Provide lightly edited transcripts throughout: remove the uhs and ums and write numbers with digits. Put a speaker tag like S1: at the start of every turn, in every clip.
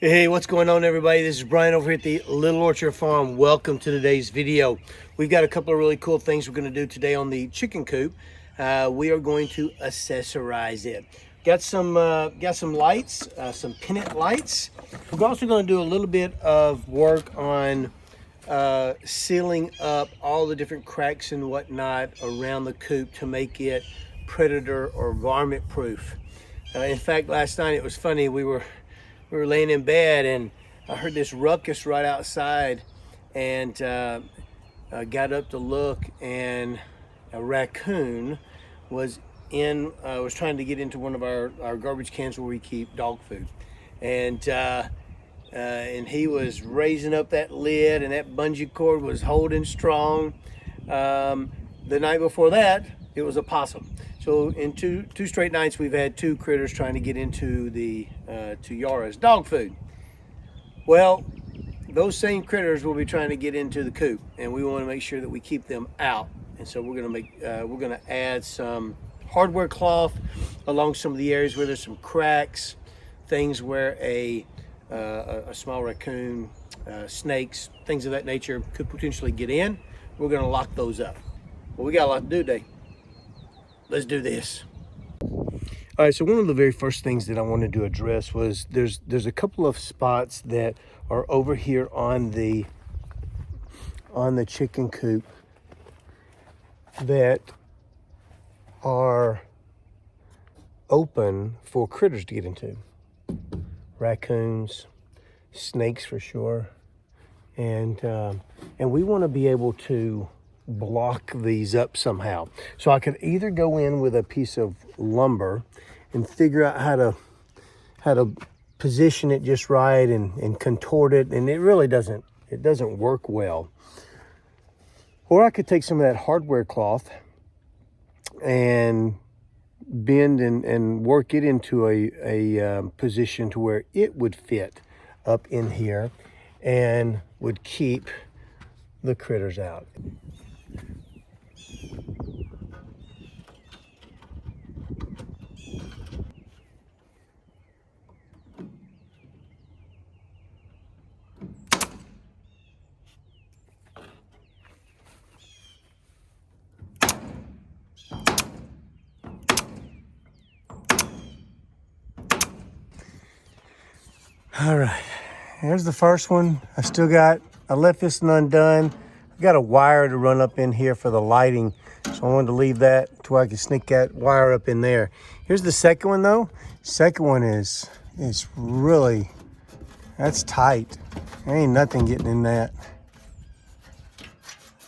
S1: Hey, what's going on, everybody? This is Brian over here at the Little Orchard Farm. Welcome to today's video. We've got a couple of really cool things we're going to do today on the chicken coop. We are going to accessorize it. Got some lights, some pennant lights. We're also going to do a little bit of work on sealing up all the different cracks and whatnot around the coop to make it predator or varmint proof. In fact, last night it was funny. We were laying in bed and I heard this ruckus right outside, and got up to look, and a raccoon was trying to get into one of our garbage cans where we keep dog food, and he was raising up that lid, and that bungee cord was holding strong. The night before that, it was a possum. So in two straight nights, we've had two critters trying to get into to Yara's dog food. Well, those same critters will be trying to get into the coop, and we want to make sure that we keep them out. And so we're going to add some hardware cloth along some of the areas where there's some cracks, things where a small raccoon, snakes, things of that nature could potentially get in. We're going to lock those up. Well, we got a lot to do today. Let's do this. All right, so one of the very first things that I wanted to address was there's a couple of spots that are over here on the chicken coop that are open for critters to get into. Raccoons, snakes for sure, and we want to be able to block these up somehow. So I could either go in with a piece of lumber and figure out how to position it just right and contort it, and it really doesn't work well. Or I could take some of that hardware cloth and bend and work it into a position to where it would fit up in here and would keep the critters out. All right, here's the first one. I left this one undone. I've got a wire to run up in here for the lighting, so I wanted to leave that to where I can sneak that wire up in there. Here's the second one though. Second one is really, that's tight. There ain't nothing getting in that.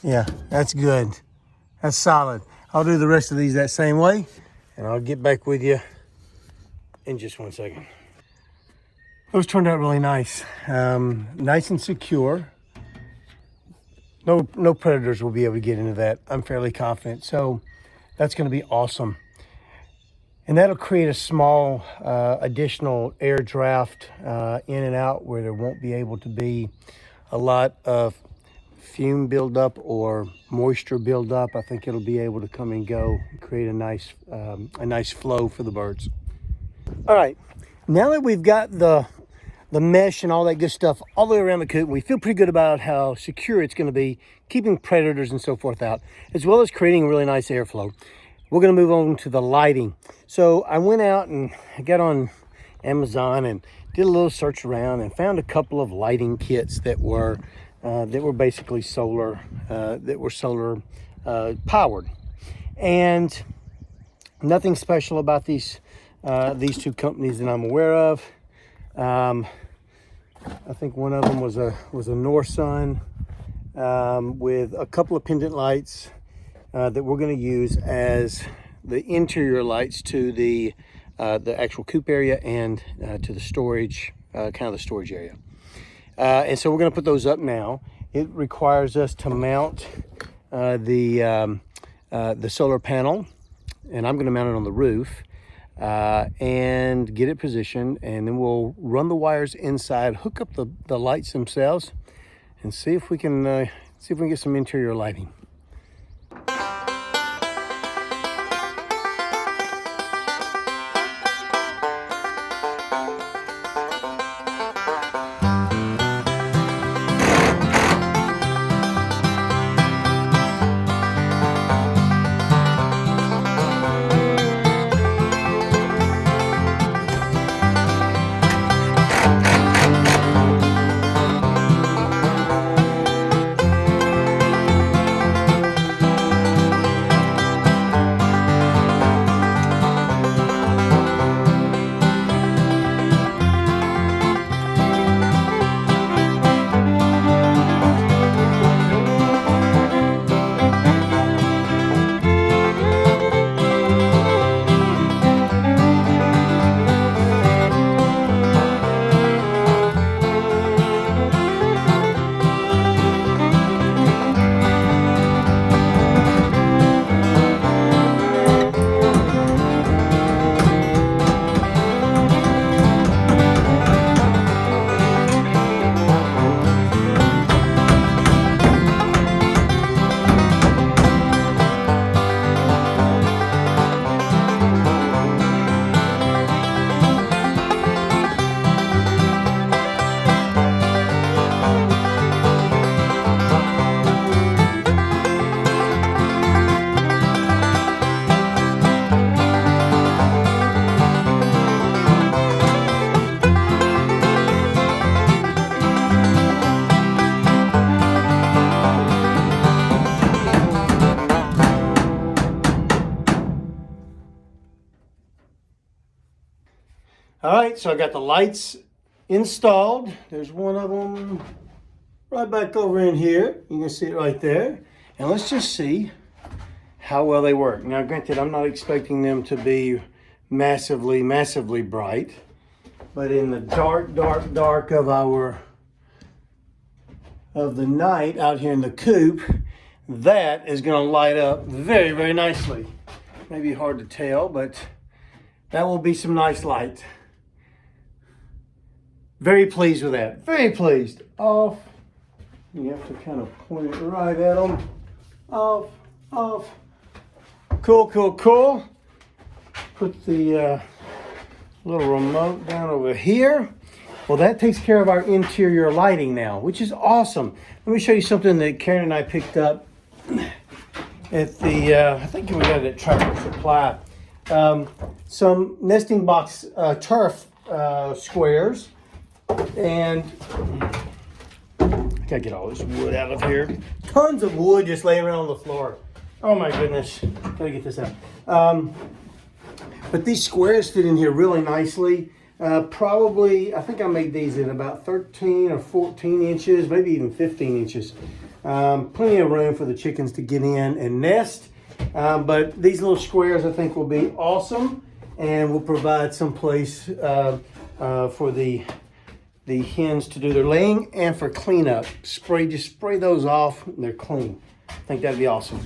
S1: Yeah, that's good. That's solid. I'll do the rest of these that same way, and I'll get back with you in just 1 second. Those turned out really nice. Nice and secure. No predators will be able to get into that. I'm fairly confident. So that's going to be awesome. And that'll create a small additional air draft in and out, where there won't be able to be a lot of fume buildup or moisture buildup. I think it'll be able to come and go and create a nice flow for the birds. All right, now that we've got the mesh and all that good stuff all the way around the coop, we feel pretty good about how secure it's going to be, keeping predators and so forth out, as well as creating a really nice airflow. We're going to move on to the lighting. So I went out and I got on Amazon and did a little search around and found a couple of lighting kits that were basically solar powered, and nothing special about these two companies that I'm aware of. I think one of them was a Norsun with a couple of pendant lights that we're going to use as the interior lights to the actual coop area and to the storage, kind of the storage area. And so we're going to put those up now. It requires us to mount the solar panel, and I'm going to mount it on the roof. And get it positioned, and then we'll run the wires inside, hook up the lights themselves, and see if we can get some interior lighting. so I got the lights installed. There's one of them right back over in here. You can see it right there. And let's just see how well they work. Now, granted, I'm not expecting them to be massively bright, but in the dark of the night out here in the coop, that is going to light up very nicely. Maybe hard to tell, but that will be some nice light. Very pleased with that. Very pleased. Off. You have to kind of point it right at them. Off. Cool. Put the little remote down over here. Well, that takes care of our interior lighting now, which is awesome. Let me show you something that Karen and I picked up at the, I think we got it at Tractor Supply. Some nesting box turf squares. And I gotta get all this wood out of here. Tons of wood just laying around on the floor. Oh my goodness, gotta get this out. But these squares fit in here really nicely. Probably, I think I made these in about 13 or 14 inches, maybe even 15 inches. Plenty of room for the chickens to get in and nest. But these little squares I think will be awesome and will provide some place for the hens to do their laying and for cleanup. Just spray those off and they're clean. I think that'd be awesome.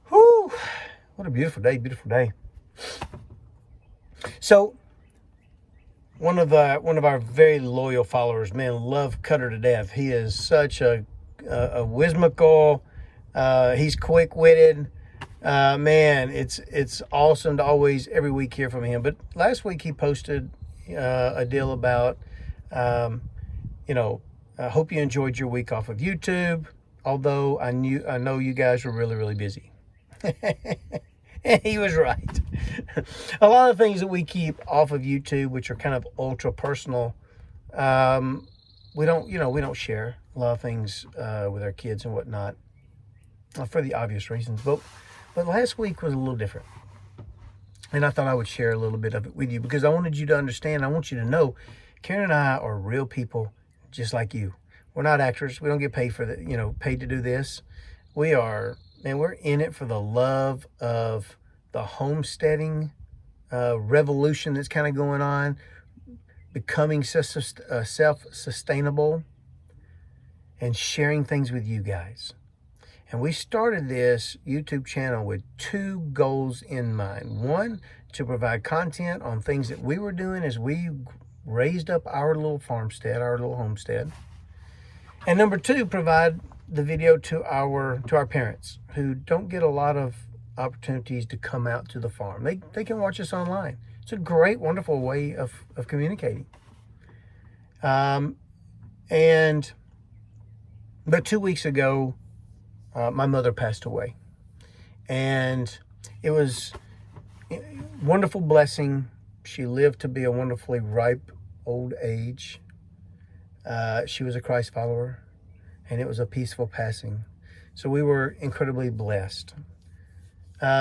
S1: Whew, what a beautiful day. So one of our very loyal followers, man, love Cutter to death. He is such a whimsical. He's quick-witted. Man, it's awesome to always every week hear from him. But last week he posted a deal about, I hope you enjoyed your week off of YouTube. Although I know you guys were really busy. And he was right. A lot of things that we keep off of YouTube, which are kind of ultra personal, we don't share a lot of things with our kids and whatnot for the obvious reasons. But last week was a little different. And I thought I would share a little bit of it with you because I wanted you to understand. I want you to know Karen and I are real people just like you. We're not actors. We don't get paid paid to do this. We're in it for the love of the homesteading revolution that's kind of going on, becoming self-sustainable, and sharing things with you guys. And we started this YouTube channel with two goals in mind. One, to provide content on things that we were doing as we raised up our little farmstead, our little homestead. And number two, provide the video to our parents who don't get a lot of opportunities to come out to the farm. They can watch us online. It's a great, wonderful way of communicating. But 2 weeks ago, my mother passed away. And it was a wonderful blessing. She lived to be a wonderfully ripe old age. She was a Christ follower. And it was a peaceful passing. So we were incredibly blessed.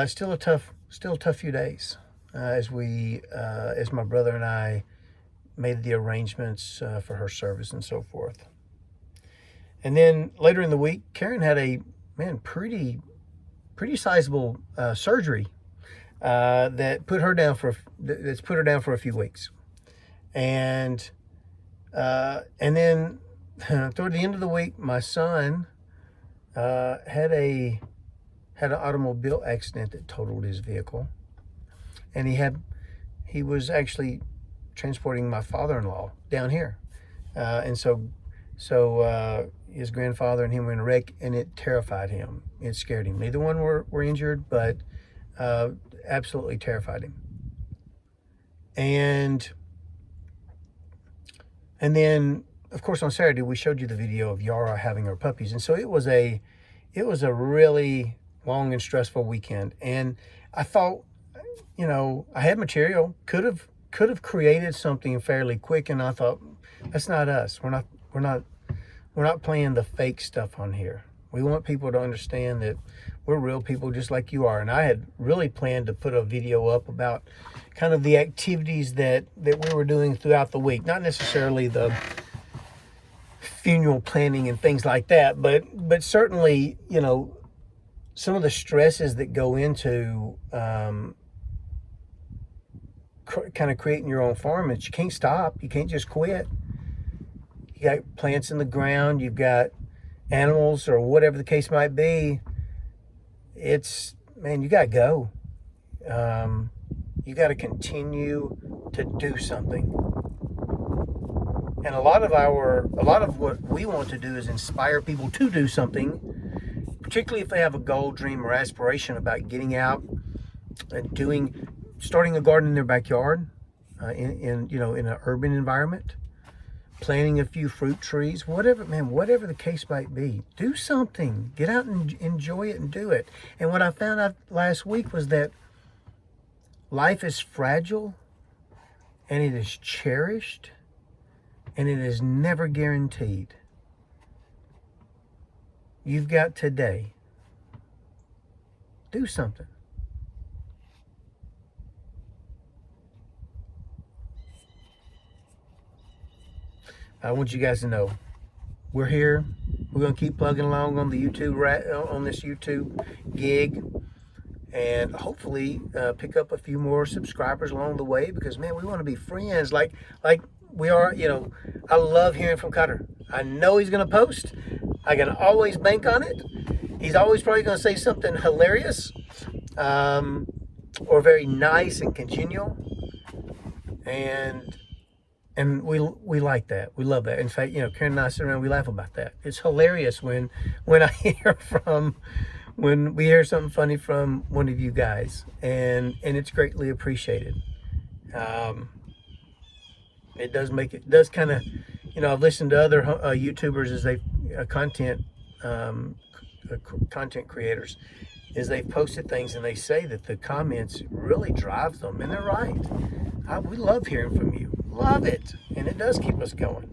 S1: Still a tough few days as my brother and I made the arrangements for her service and so forth. And then later in the week, Karen had a pretty sizable surgery that's put her down for a few weeks, and then toward the end of the week, my son had an automobile accident that totaled his vehicle, and he was actually transporting my father-in-law down here, and so his grandfather and him were in a wreck, and it terrified him. It scared him. Neither one were injured, but absolutely terrified him. And then, of course, on Saturday we showed you the video of Yara having her puppies, and so it was a really long and stressful weekend. And I thought, I had material, could have created something fairly quick, and I thought, that's not us. We're not playing the fake stuff on here. We want people to understand that we're real people just like you are. And I had really planned to put a video up about kind of the activities that we were doing throughout the week. Not necessarily the funeral planning and things like that, but certainly, you know, some of the stresses that go into kind of creating your own farm. And you can't stop. You can't just quit. You got plants in the ground. You've got animals or whatever the case might be. It's, man, you got to go. You got to continue to do something. And a lot of what we want to do is inspire people to do something, particularly if they have a goal, dream, or aspiration about getting out and starting a garden in their backyard, in an urban environment, planting a few fruit trees, whatever the case might be. Do something. Get out and enjoy it and do it. And what I found out last week was that life is fragile, and it is cherished, and it is never guaranteed. You've got today. Do something. I want you guys to know we're here. We're going to keep plugging along on the on this YouTube gig, and hopefully pick up a few more subscribers along the way, because, man, we want to be friends like we are. You know, I love hearing from Cutter. I know he's going to post. I can always bank on it. He's always probably going to say something hilarious, or very nice and congenial, and we like that. We love that. In fact, you know, Karen and I sit around, we laugh about that. It's hilarious when we hear something funny from one of you guys, and it's greatly appreciated. It does kind of, you know, I've listened to other YouTubers as they content creators, as they've posted things, and they say that the comments really drive them, and they're right. We love hearing from you. Love it. And it does keep us going.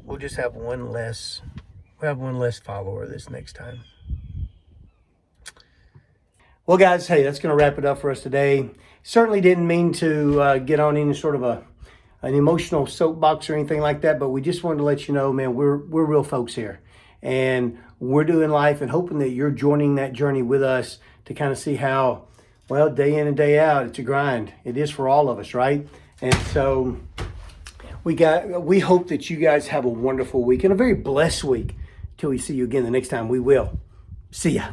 S1: We'll just have one less follower this next time. Well, guys, hey, that's going to wrap it up for us today. Certainly didn't mean to get on any sort of an emotional soapbox or anything like that, but we just wanted to let you know, man, we're real folks here, and we're doing life and hoping that you're joining that journey with us to kind of see how, well, day in and day out, it's a grind. It is for all of us, right? And so we hope that you guys have a wonderful week and a very blessed week. Till we see you again the next time, we will. See ya.